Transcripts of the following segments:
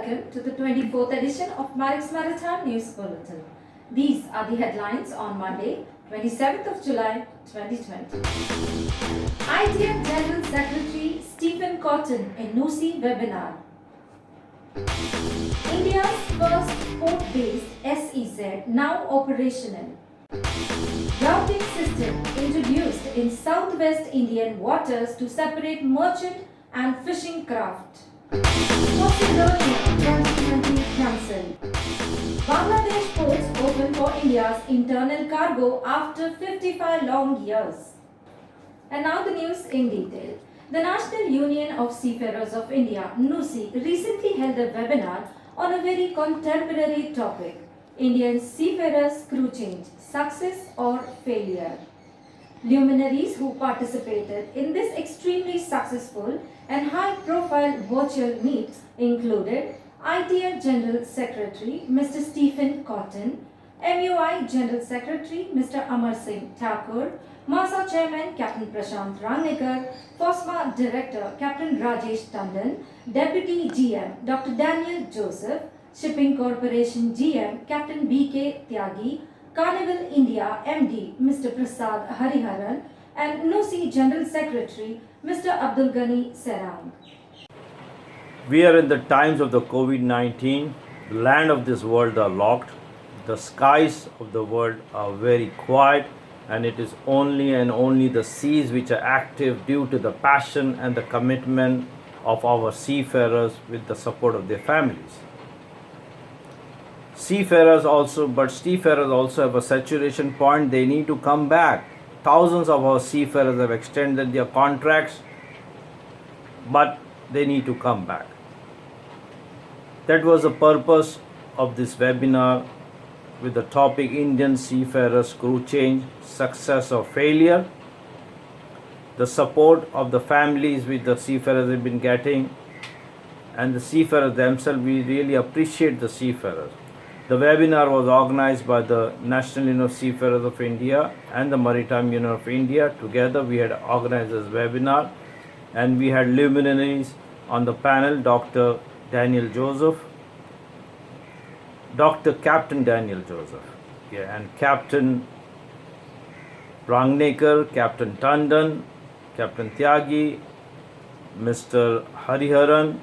welcome to the 24th edition of Marex Maritime News Bulletin. These are the headlines on Monday, 27th of July 2020. ITF General Secretary Stephen Cotton in NUSI webinar. India's first port-based SEZ now operational. Routing system introduced in southwest Indian waters to separate merchant and fishing craft. Macedonia 2020 cancelled. Bangladesh ports open for India's internal cargo after 55 long years. And now the news in detail. The National Union of Seafarers of India, NUSI, recently held a webinar on a very contemporary topic: Indian seafarers crew change, success or failure. Luminaries who participated in this extremely successful and high-profile virtual meet included ITF General Secretary Mr. Stephen Cotton, MUI General Secretary Mr. Amar Singh Thakur, MASA Chairman Captain Prashant Vartak, FOSMA Director Captain Rajesh Tandon, Deputy GM Dr. Daniel Joseph, Shipping Corporation GM Captain B.K. Tyagi, Carnival India MD Mr. Prasad Hariharan, and NUSI General Secretary Mr. Abdul Ghani Serang. We are in the times of the COVID-19. The land of this world are locked. The skies of the world are very quiet, and it is only and only the seas which are active due to the passion and the commitment of our seafarers with the support of their families. Seafarers also have a saturation point. They need to come back. Thousands of our seafarers have extended their contracts, but they need to come back. That was the purpose of this webinar with the topic Indian seafarers crew change, success or failure. The support of the families which the seafarers have been getting, and the seafarers themselves, we really appreciate the seafarers. The webinar was organized by the National Union of Seafarers of India and the Maritime Union of India. Together we had organized this webinar, and we had luminaries on the panel: Dr. Daniel Joseph, Captain Daniel Joseph, and Captain Rangnekar, Captain Tandon, Captain Tyagi, Mr. Hariharan,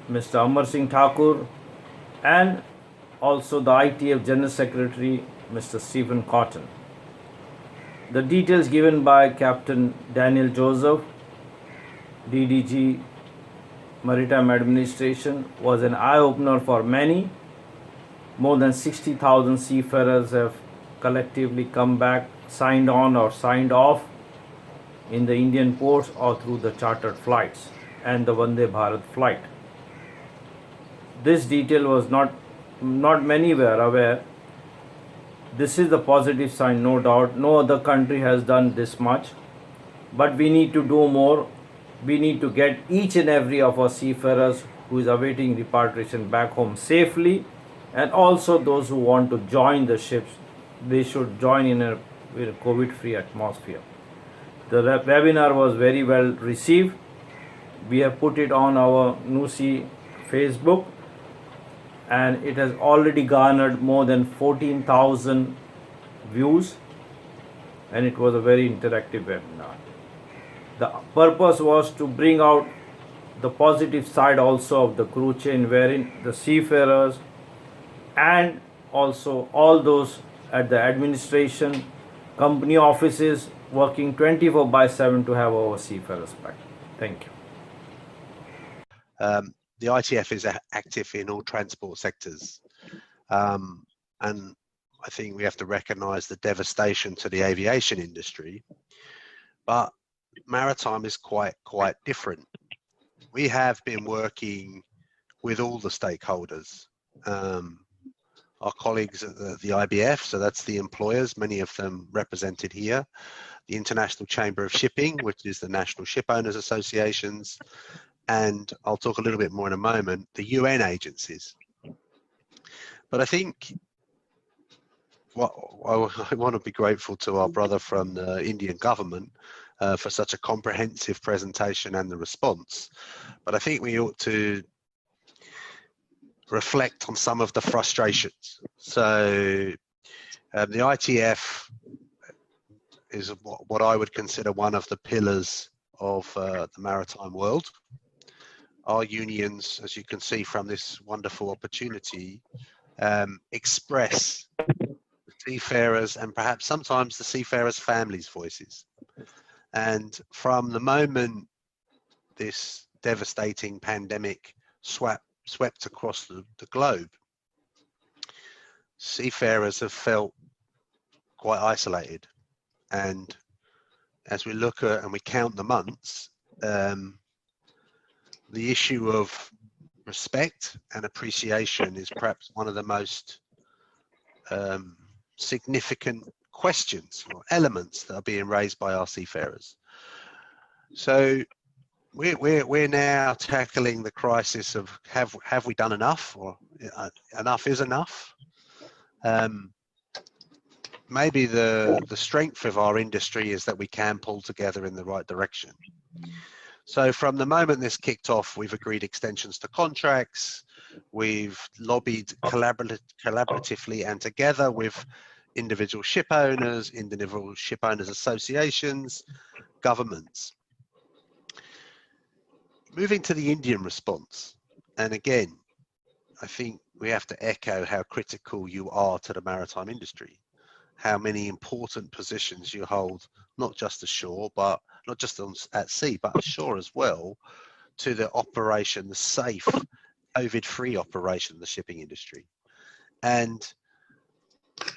Mr. Amar Singh Thakur, and also the ITF General Secretary Mr. Stephen Cotton. The details given by Captain Daniel Joseph, DDG Maritime Administration, was an eye-opener for many. More than 60,000 seafarers have collectively come back, signed on or signed off in the Indian ports or through the chartered flights and the Vande Bharat flight. This detail was not many were aware. This is the positive sign, no doubt. No other country has done this much, but we need to do more. We need to get each and every of our seafarers who is awaiting repatriation back home safely, and also those who want to join the ships, they should join in a COVID-free atmosphere. The webinar was very well received. We have put it on our NUSI Facebook, and it has already garnered more than 14,000 views, and it was a very interactive webinar. The purpose was to bring out the positive side also of the crew chain, wherein the seafarers and also all those at the administration, company offices working 24/7 to have our seafarers back. Thank you. The ITF is active in all transport sectors, and I think we have to recognise the devastation to the aviation industry, but maritime is quite different. We have been working with all the stakeholders, our colleagues at the IBF, so that's the employers, many of them represented here, the International Chamber of Shipping, which is the National Ship Owners Associations, and I'll talk a little bit more in a moment, the UN agencies. But I think I want to be grateful to our brother from the Indian government for such a comprehensive presentation and the response. But I think we ought to reflect on some of the frustrations. So the ITF is what I would consider one of the pillars of the maritime world. Our unions, as you can see from this wonderful opportunity, express the seafarers and perhaps sometimes the seafarers' families' voices. And from the moment this devastating pandemic swept across the globe, seafarers have felt quite isolated. And as we look at and we count the months, the issue of respect and appreciation is perhaps one of the most significant questions or elements that are being raised by our seafarers. So we're now tackling the crisis of have we done enough, or enough is enough. Maybe the strength of our industry is that we can pull together in the right direction. So from the moment this kicked off, we've agreed extensions to contracts, we've lobbied collaboratively and together with individual ship owners, individual ship owners associations, governments. Moving to the Indian response, and again, I think we have to echo how critical you are to the maritime industry, how many important positions you hold, not just ashore, but not just at sea, but ashore as well, to the operation, the safe, COVID-free operation of the shipping industry. And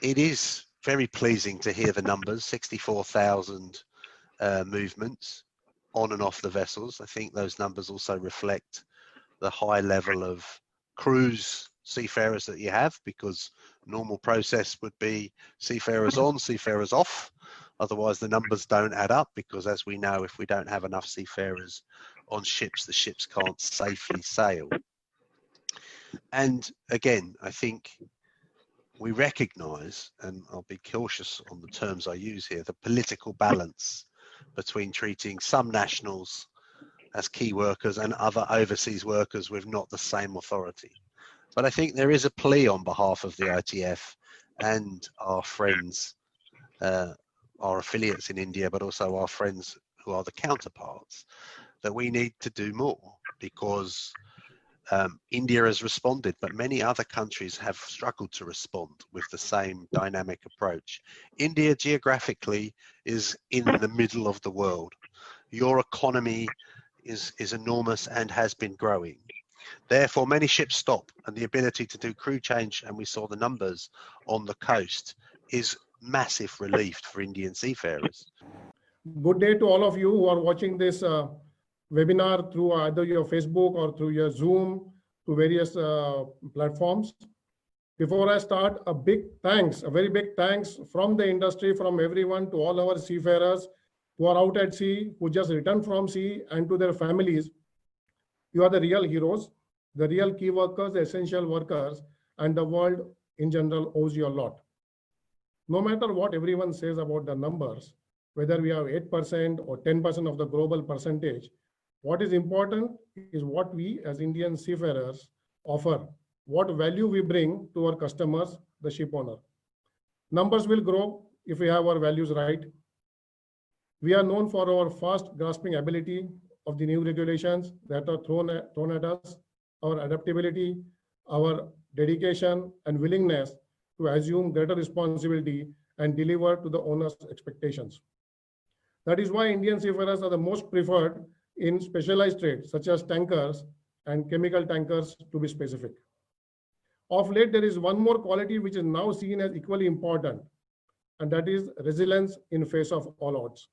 it is very pleasing to hear the numbers, 64,000 movements on and off the vessels. I think those numbers also reflect the high level of cruise seafarers that you have, because normal process would be seafarers on, seafarers off. Otherwise the numbers don't add up, because as we know, if we don't have enough seafarers on ships, the ships can't safely sail. And again, I think we recognize, and I'll be cautious on the terms I use here, the political balance between treating some nationals as key workers and other overseas workers with not the same authority. But I think there is a plea on behalf of the ITF and our friends, our affiliates in India, but also our friends who are the counterparts, that we need to do more, because India has responded, but many other countries have struggled to respond with the same dynamic approach. India geographically is in the middle of the world. Your economy is enormous and has been growing. Therefore, many ships stop, and the ability to do crew change, and we saw the numbers on the coast, is massive relief for Indian seafarers. Good day to all of you who are watching this webinar through either your Facebook or through your Zoom, to various platforms. Before I start, a very big thanks from the industry, from everyone, to all our seafarers who are out at sea, who just returned from sea, and to their families. You are the real heroes, the real key workers, the essential workers, and the world in general owes you a lot. No matter what everyone says about the numbers, whether we have 8% or 10% of the global percentage, what is important is what we as Indian seafarers offer, what value we bring to our customers, the ship owner. Numbers will grow if we have our values right. We are known for our fast grasping ability of the new regulations that are thrown at us, our adaptability, our dedication and willingness to assume greater responsibility and deliver to the owner's expectations. That is why Indian seafarers are the most preferred in specialized trades such as tankers and chemical tankers, to be specific. Of late, there is one more quality which is now seen as equally important, and that is resilience in face of all odds.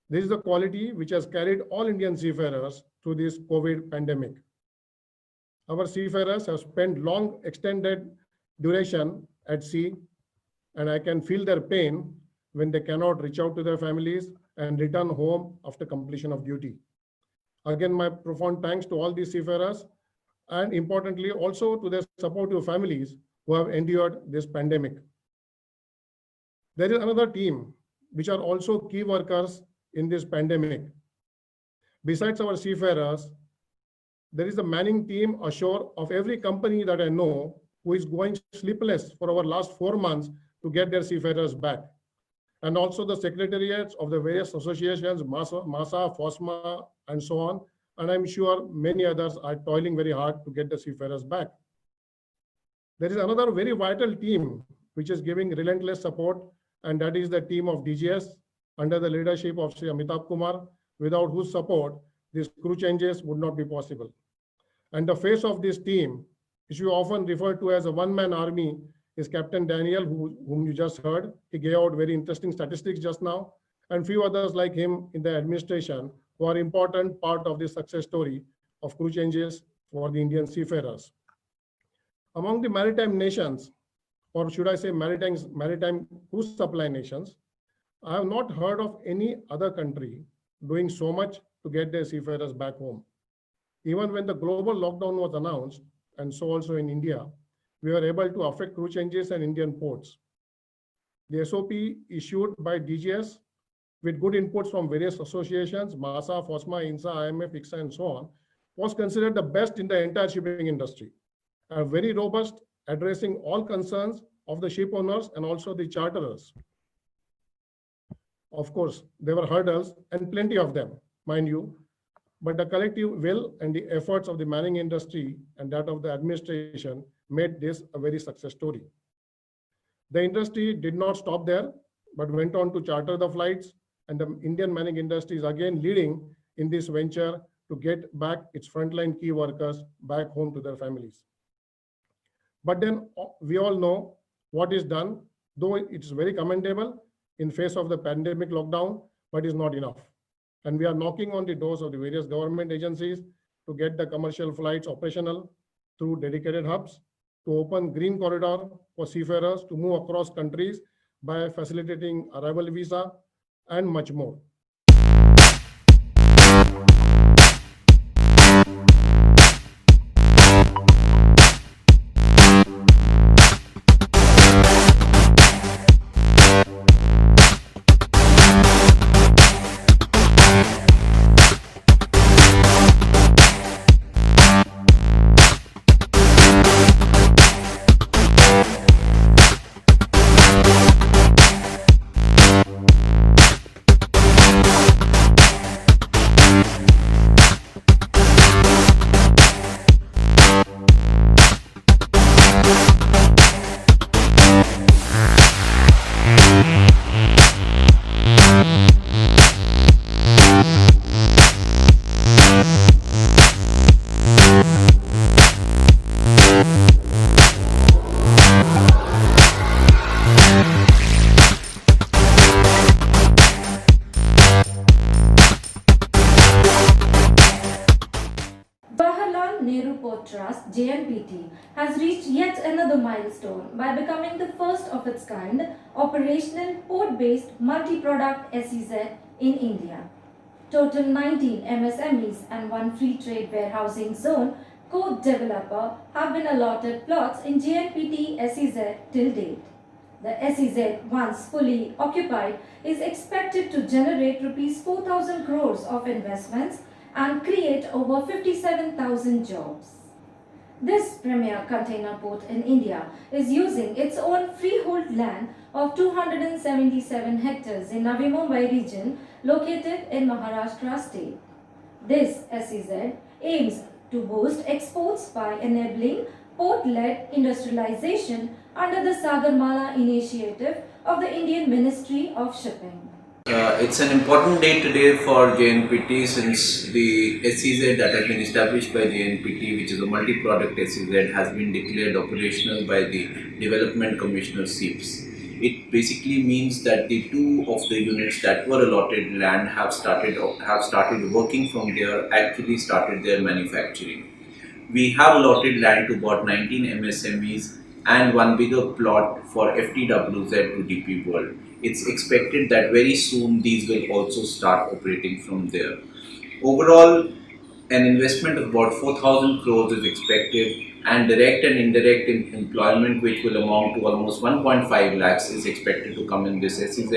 This is the quality which has carried all Indian seafarers through this COVID pandemic. Our seafarers have spent long extended duration at sea, and I can feel their pain when they cannot reach out to their families and return home after completion of duty. Again, my profound thanks to all these seafarers, and importantly also to their supportive families who have endured this pandemic. There is another team which are also key workers in this pandemic. Besides our seafarers, There is a manning team ashore of every company that I know who is going sleepless for our last 4 months to get their seafarers back. And also the secretariats of the various associations, MASA, FOSMA, and so on. And I'm sure many others are toiling very hard to get the seafarers back. There is another very vital team which is giving relentless support, and that is the team of DGS under the leadership of Sri Amitabh Kumar, without whose support these crew changes would not be possible. And the face of this team, which you often refer to as a one-man army, is Captain Daniel, whom you just heard. He gave out very interesting statistics just now, and few others like him in the administration who are important part of the success story of crew changes for the Indian seafarers. Among the maritime nations, or should I say maritime cruise supply nations, I have not heard of any other country doing so much to get their seafarers back home. Even when the global lockdown was announced, and so also in India, we were able to affect crew changes in Indian ports. The SOP issued by DGS with good inputs from various associations, MASA, FOSMA, INSA, IMF, ICSA, and so on, was considered the best in the entire shipping industry. Very robust, addressing all concerns of the ship owners and also the charterers. Of course, there were hurdles and plenty of them, mind you, but the collective will and the efforts of the manning industry and that of the administration made this a very success story. The industry did not stop there, but went on to charter the flights, and the Indian manning industry is again leading in this venture to get back its frontline key workers back home to their families. But then we all know what is done, though it's very commendable in face of the pandemic lockdown, but is not enough. And we are knocking on the doors of the various government agencies to get the commercial flights operational through dedicated hubs, to open green corridor for seafarers to move across countries by facilitating arrival visa, and much more. JNPT has reached yet another milestone by becoming the first of its kind operational port-based multi-product SEZ in India. Total 19 MSMEs and 1 free trade warehousing zone co-developer have been allotted plots in JNPT SEZ till date. The SEZ, once fully occupied, is expected to generate Rs 4,000 crores of investments and create over 57,000 jobs. This premier container port in India is using its own freehold land of 277 hectares in Navi Mumbai region located in Maharashtra state. This SEZ aims to boost exports by enabling port-led industrialization under the Sagarmala initiative of the Indian Ministry of Shipping. It's an important day today for JNPT since the SEZ that has been established by JNPT, which is a multi-product SEZ, has been declared operational by the Development Commissioner SEEPS. It basically means that the 2 of the units that were allotted land have started working from there, actually started their manufacturing. We have allotted land to about 19 MSMEs and 1 bigger plot for FTWZ to DP World. It's expected that very soon these will also start operating from there. Overall, an investment of about 4,000 crores is expected, and direct and indirect employment, which will amount to almost 1.5 lakhs, is expected to come in this SEZ,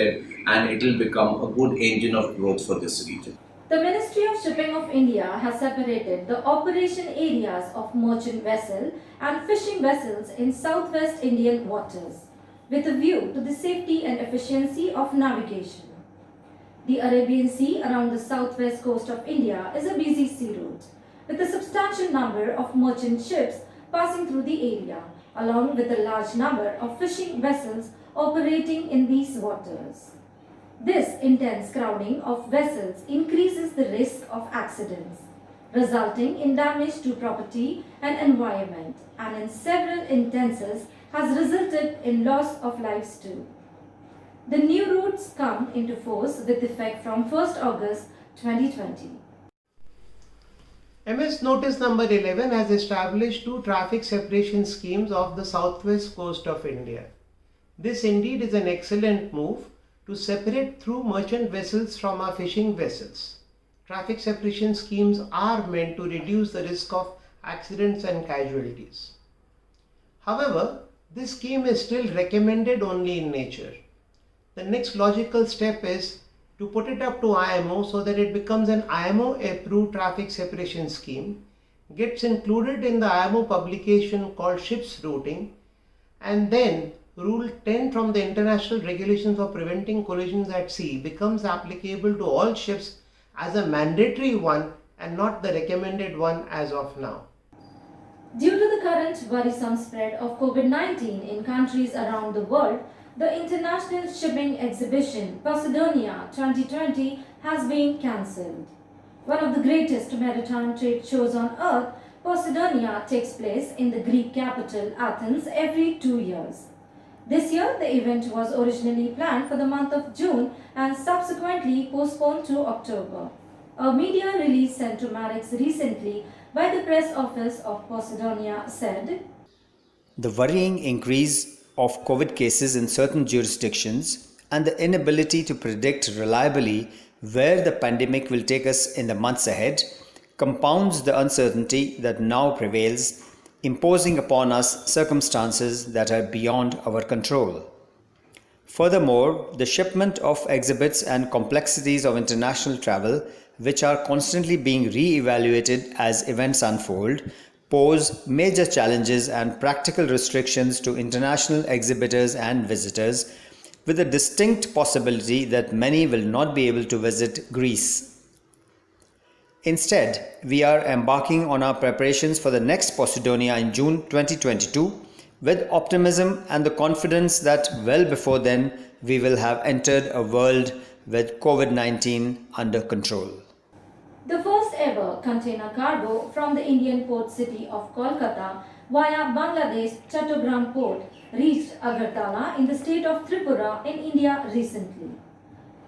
and it will become a good engine of growth for this region. The Ministry of Shipping of India has separated the operation areas of merchant vessel and fishing vessels in southwest Indian waters with a view to the safety and efficiency of navigation. The Arabian Sea around the southwest coast of India is a busy sea route with a substantial number of merchant ships passing through the area, along with a large number of fishing vessels operating in these waters. This intense crowding of vessels increases the risk of accidents, resulting in damage to property and environment, and in several instances has resulted in loss of lives too. The new routes come into force with effect from 1st August 2020. MS Notice number 11 has established two traffic separation schemes off the southwest coast of India. This indeed is an excellent move to separate through merchant vessels from our fishing vessels. Traffic separation schemes are meant to reduce the risk of accidents and casualties. However, this scheme is still recommended only in nature. The next logical step is to put it up to IMO so that it becomes an IMO approved traffic separation scheme, gets included in the IMO publication called Ships Routing, and then Rule 10 from the International Regulations for Preventing Collisions at Sea becomes applicable to all ships as a mandatory one and not the recommended one as of now. Due to the current worrisome spread of COVID-19 in countries around the world, the International Shipping Exhibition Posidonia 2020 has been cancelled. One of the greatest maritime trade shows on earth, Posidonia takes place in the Greek capital Athens every 2 years. This year, the event was originally planned for the month of June and subsequently postponed to October. A media release sent to Marex recently by the press office of Posidonia said, "The worrying increase of COVID cases in certain jurisdictions and the inability to predict reliably where the pandemic will take us in the months ahead compounds the uncertainty that now prevails, imposing upon us circumstances that are beyond our control. Furthermore, the shipment of exhibits and complexities of international travel, which are constantly being re-evaluated as events unfold, pose major challenges and practical restrictions to international exhibitors and visitors, with a distinct possibility that many will not be able to visit Greece. Instead, we are embarking on our preparations for the next Posidonia in June 2022 with optimism and the confidence that well before then we will have entered a world with COVID-19 under control." the first ever container cargo from the Indian port city of Kolkata via Bangladesh Chattogram port reached Agartala in the state of Tripura in India recently.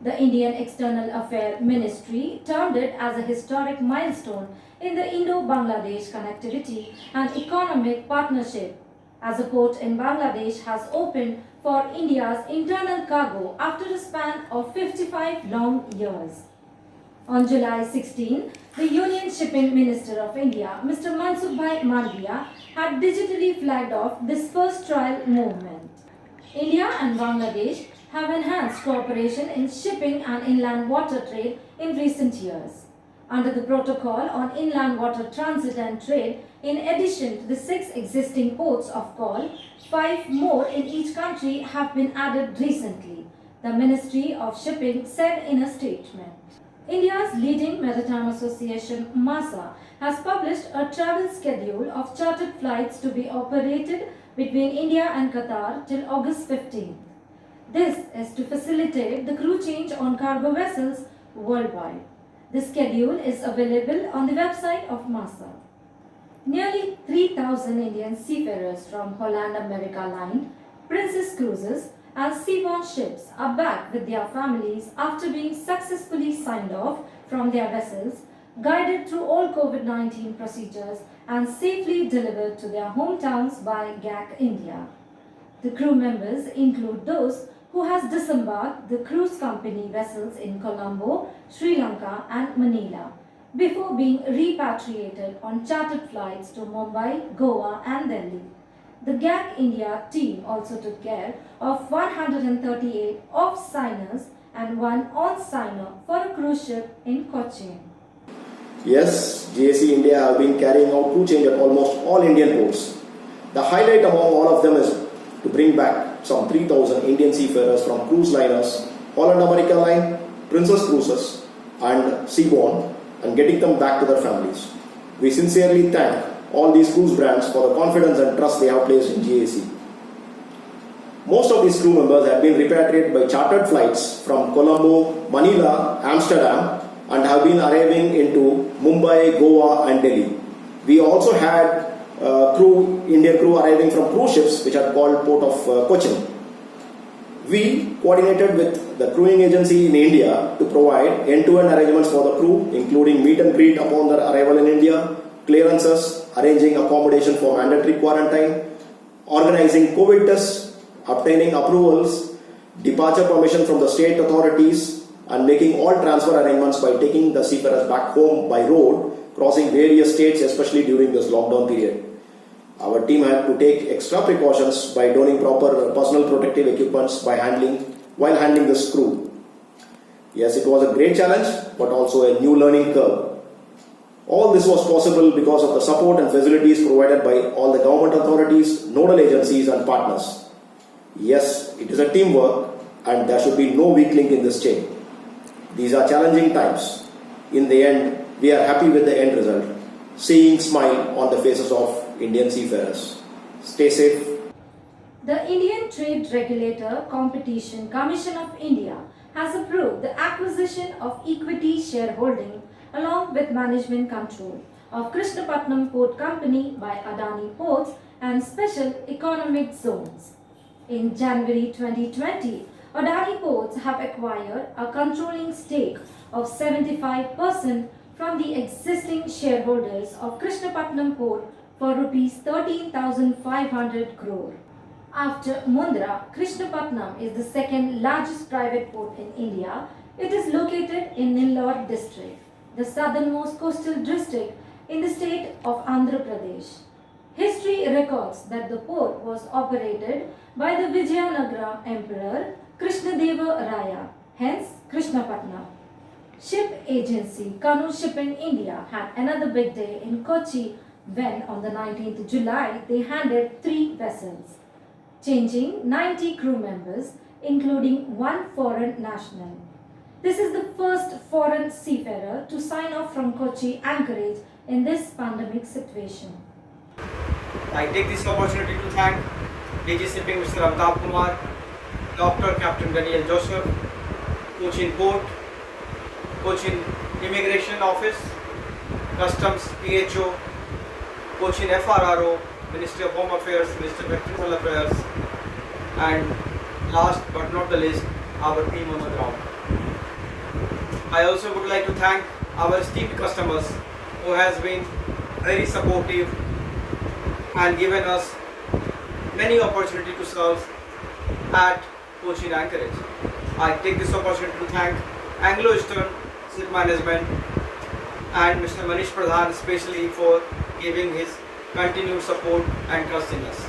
The Indian External Affairs Ministry termed it as a historic milestone in the Indo-Bangladesh connectivity and economic partnership, as a port in Bangladesh has opened for India's internal cargo after a span of 55 long years. On July 16, the Union Shipping Minister of India, Mr. Mansukh Mandaviya, had digitally flagged off this first trial movement. India and Bangladesh have enhanced cooperation in shipping and inland water trade in recent years. Under the Protocol on Inland Water Transit and Trade, in addition to the 6 existing ports of call, 5 more in each country have been added recently, the Ministry of Shipping said in a statement. India's leading maritime association, MASA, has published a travel schedule of chartered flights to be operated between India and Qatar till August 15th. This is to facilitate the crew change on cargo vessels worldwide. The schedule is available on the website of MASA. Nearly 3,000 Indian seafarers from Holland America Line, Princess Cruises and seaborne ships are back with their families after being successfully signed off from their vessels, guided through all COVID-19 procedures and safely delivered to their hometowns by GAC India. The crew members include those who has disembarked the cruise company vessels in Colombo, Sri Lanka and Manila before being repatriated on chartered flights to Mumbai, Goa and Delhi. The GAC India team also took care of 138 off-signers and one on-signer for a cruise ship in Cochin. Yes, JAC India have been carrying out crew change at almost all Indian ports. The highlight among all of them is to bring back some 3,000 Indian seafarers from cruise liners, Holland America Line, Princess Cruises and Seabourn, and getting them back to their families. We sincerely thank all these cruise brands for the confidence and trust they have placed in JAC. Most of these crew members have been repatriated by chartered flights from Colombo, Manila, Amsterdam, and have been arriving into Mumbai, Goa and Delhi. We also had Indian crew arriving from cruise ships which are called Port of Cochin. We coordinated with the crewing agency in India to provide end-to-end arrangements for the crew, including meet and greet upon their arrival in India, clearances, arranging accommodation for mandatory quarantine, organizing COVID tests, obtaining approvals, departure permission from the state authorities, and making all transfer arrangements by taking the seafarers back home by road, crossing various states, especially during this lockdown period. Our team had to take extra precautions by donning proper personal protective equipments while handling this crew. Yes, it was a great challenge, but also a new learning curve. All this was possible because of the support and facilities provided by all the government authorities, nodal agencies and partners. Yes, it is a teamwork and there should be no weak link in this chain. These are challenging times. In the end, we are happy with the end result, seeing smile on the faces of Indian seafarers. Stay safe. The Indian Trade Regulator Competition Commission of India has approved the acquisition of equity shareholding along with management control of Krishnapatnam Port Company by Adani Ports and Special Economic Zones. In January 2020, Adani Ports have acquired a controlling stake of 75% from the existing shareholders of Krishnapatnam Port for Rs 13,500 crore. After Mundra, Krishnapatnam is the second largest private port in India. It is located in Nellore district, the southernmost coastal district in the state of Andhra Pradesh. History records that the port was operated by the Vijayanagara Emperor Krishnadeva Raya, hence Krishnapatnam. Ship agency Kanu Shipping India had another big day in Kochi when on the 19th July they handed 3 vessels, changing 90 crew members including one foreign national. This is the first foreign seafarer to sign off from Kochi anchorage in this pandemic situation. I take this opportunity to thank DG Shipping Mr. Amitabh Kumar, Dr. Captain Daniel Joseph, Cochin Port, Cochin Immigration Office, Customs PHO, Cochin FRRO, Ministry of Home Affairs, Ministry of External Affairs, and last but not the least, our team on the ground. I also would like to thank our esteemed customers who has been very supportive and given us many opportunities to serve at Cochin Anchorage. I take this opportunity to thank Anglo-Eastern Ship Management and Mr. Manish Pradhan especially for giving his continued support and trust in us.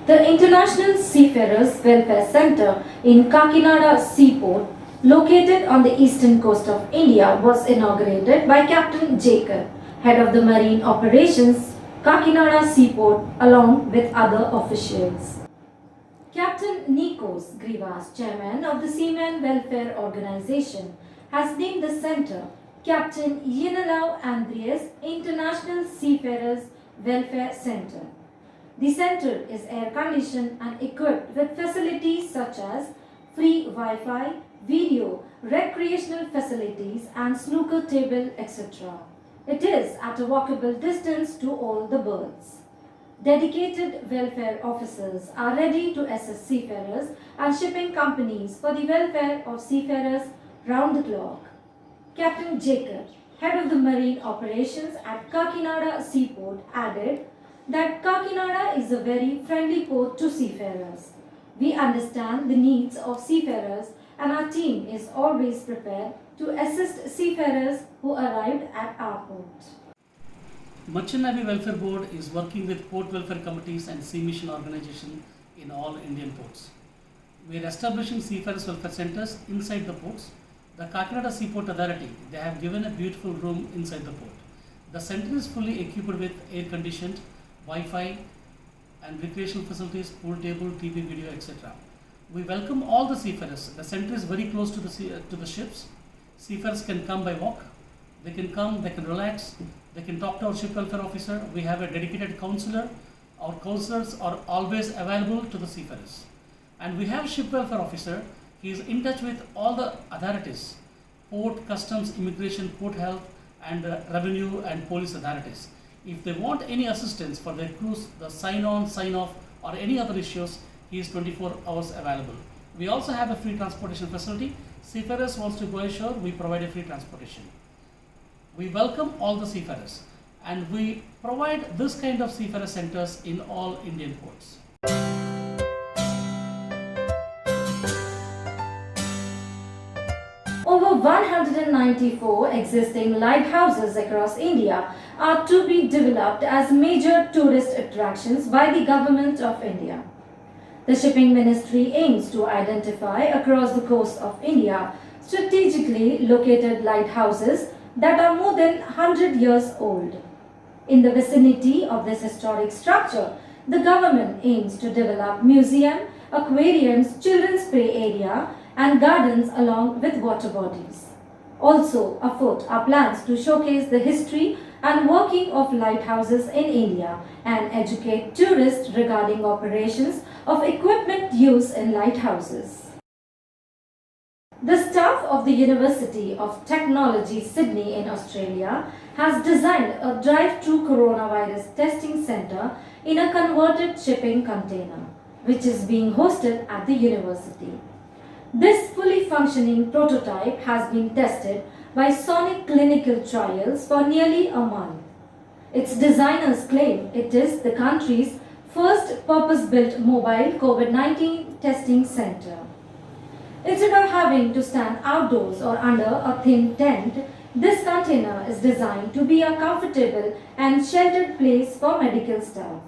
The International Seafarers Welfare Center in Kakinada Seaport, located on the eastern coast of India, was inaugurated by Captain Jacob, head of the Marine Operations, Kakinada Seaport, along with other officials. Captain Nikos Grivas, chairman of the Seamen Welfare Organization, has named the center Captain Yenelau Andreas International Seafarers Welfare Center. The center is air-conditioned and equipped with facilities such as free Wi-Fi, video, recreational facilities and snooker table, etc. It is at a walkable distance to all the berths. Dedicated welfare officers are ready to assist seafarers and shipping companies for the welfare of seafarers round the clock. Captain Jacob, head of the Marine Operations at Kakinada Seaport, added that Kakinada is a very friendly port to seafarers. We understand the needs of seafarers and our team is always prepared to assist seafarers who arrived at our port. Merchant Navy Welfare Board is working with port welfare committees and sea mission organizations in all Indian ports. We are establishing seafarers welfare centers inside the ports. The Kakinada Seaport Authority, they have given a beautiful room inside the port. The center is fully equipped with air-conditioned, Wi-Fi and recreational facilities, pool table, TV, video, etc. We welcome all the seafarers. The center is very close to the ships. Seafarers can come by walk. They can come, they can relax, they can talk to our ship welfare officer. We have a dedicated counselor. Our counselors are always available to the seafarers. And we have a ship welfare officer. He is in touch with all the authorities, port, customs, immigration, port health, and revenue and police authorities. If they want any assistance for their cruise, the sign on, sign off, or any other issues, he is 24 hours available. We also have a free transportation facility. Seafarers wants to go ashore, we provide a free transportation. We welcome all the seafarers, and we provide this kind of seafarer centers in all Indian ports. Over 194 existing lighthouses across India are to be developed as major tourist attractions by the Government of India. The Shipping Ministry aims to identify across the coast of India strategically located lighthouses that are more than 100 years old. In the vicinity of this historic structure, the government aims to develop museum, aquariums, children's play area, and gardens along with water bodies. Also afoot are plans to showcase the history and working of lighthouses in India and educate tourists regarding operations of equipment used in lighthouses. The staff of the University of Technology, Sydney in Australia has designed a drive-through coronavirus testing centre in a converted shipping container, which is being hosted at the university. This fully functioning prototype has been tested by Sonic clinical trials for nearly a month. Its designers claim it is the country's first purpose-built mobile COVID-19 testing center. Instead of having to stand outdoors or under a thin tent, this container is designed to be a comfortable and sheltered place for medical staff.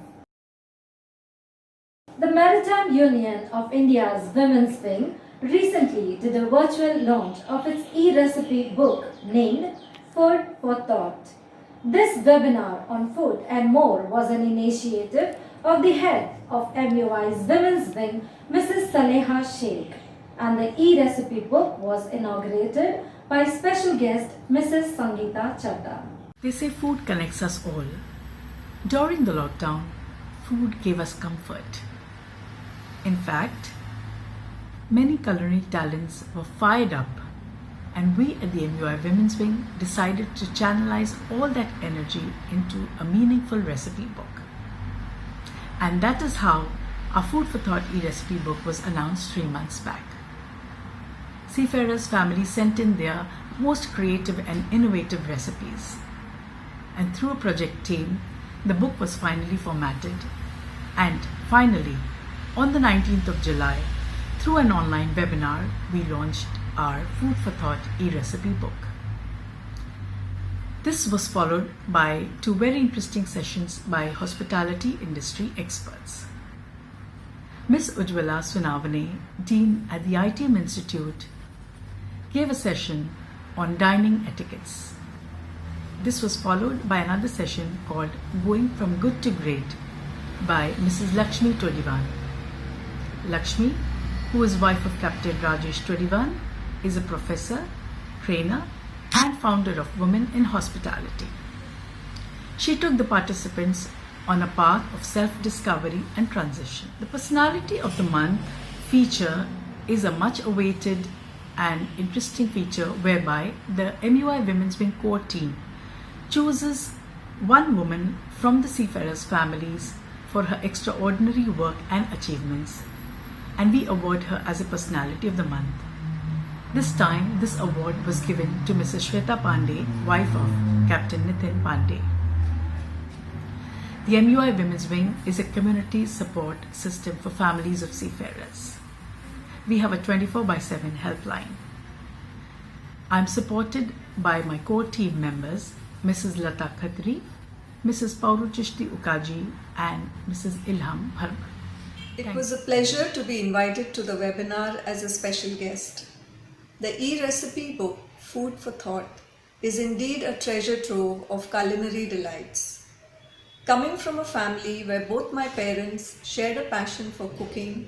The Maritime Union of India's Women's Wing recently did a virtual launch of its e-recipe book named Food for Thought. This webinar on food and more was an initiative of the head of MUI's Women's Wing, Mrs. Saleha Sheikh, and the e-recipe book was inaugurated by special guest Mrs. Sangeeta Chadha. They say food connects us all. During the lockdown, food gave us comfort. In fact, many culinary talents were fired up, and we at the MUI Women's Wing decided to channelize all that energy into a meaningful recipe book. And that is how our Food for Thought e-recipe book was announced 3 months back. Seafarers' families sent in their most creative and innovative recipes. And through a project team, the book was finally formatted. And finally, on the 19th of July, through an online webinar, we launched our Food for Thought e-recipe book. This was followed by 2 very interesting sessions by hospitality industry experts. Ms. Ujjwala Sunavane, Dean at the ITM Institute, gave a session on dining etiquettes. This was followed by another session called Going from Good to Great by Mrs. Lakshmi Todivan. Lakshmi, who is wife of Captain Rajesh Todivan, is a professor, trainer, and founder of Women in Hospitality. She took the participants on a path of self-discovery and transition. The Personality of the Month feature is a much awaited and interesting feature whereby the MUI Women's Wing core team chooses one woman from the seafarers' families for her extraordinary work and achievements, and we award her as a Personality of the Month. This time, this award was given to Mrs. Shweta Pandey, wife of Captain Nitin Pandey. The MUI Women's Wing is a community support system for families of seafarers. We have a 24/7 helpline. I am supported by my core team members, Mrs. Lata Khatri, Mrs. Pauruchishti Ukaji, and Mrs. Ilham Parmar. It was a pleasure to be invited to the webinar as a special guest. The e-recipe book, Food for Thought, is indeed a treasure trove of culinary delights. Coming from a family where both my parents shared a passion for cooking,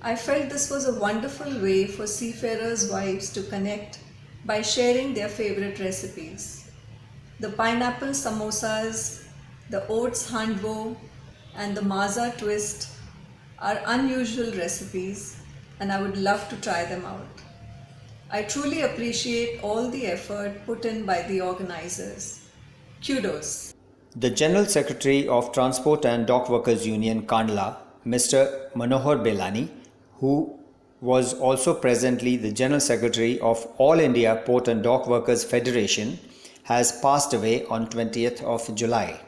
I felt this was a wonderful way for seafarers' wives to connect by sharing their favorite recipes. The pineapple samosas, the oats handwo, and the maza twist are unusual recipes, and I would love to try them out. I truly appreciate all the effort put in by the organizers. Kudos. The General Secretary of Transport and Dock Workers Union, Kandla, Mr. Manohar Belani, who was also presently the General Secretary of All India Port and Dock Workers Federation, has passed away on 20th of July.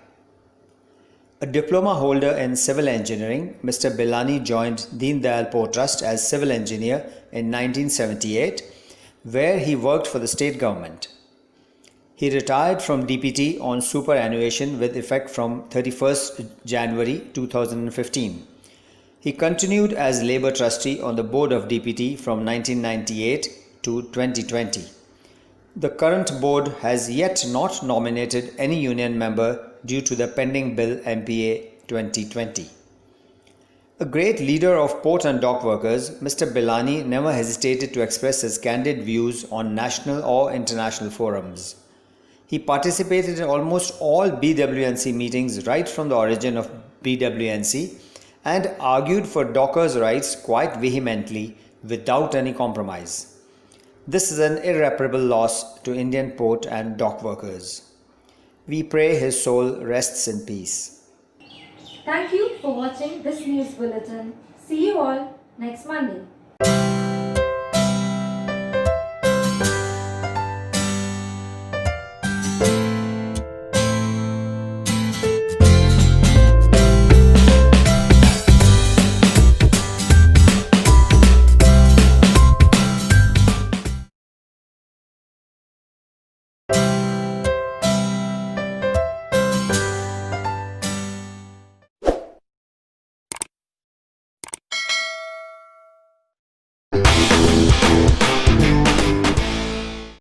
A diploma holder in civil engineering, Mr. Belani joined Deen Dayal Port Trust as civil engineer in 1978, where he worked for the state government. He retired from DPT on superannuation with effect from 31st January 2015. He continued as Labour Trustee on the board of DPT from 1998 to 2020. The current board has yet not nominated any union member due to the pending bill MPA 2020. A great leader of port and dock workers, Mr. Belani never hesitated to express his candid views on national or international forums. He participated in almost all BWNC meetings right from the origin of BWNC and argued for dockers' rights quite vehemently without any compromise. This is an irreparable loss to Indian port and dock workers. We pray his soul rests in peace. Thank you for watching this news bulletin. See you all next Monday.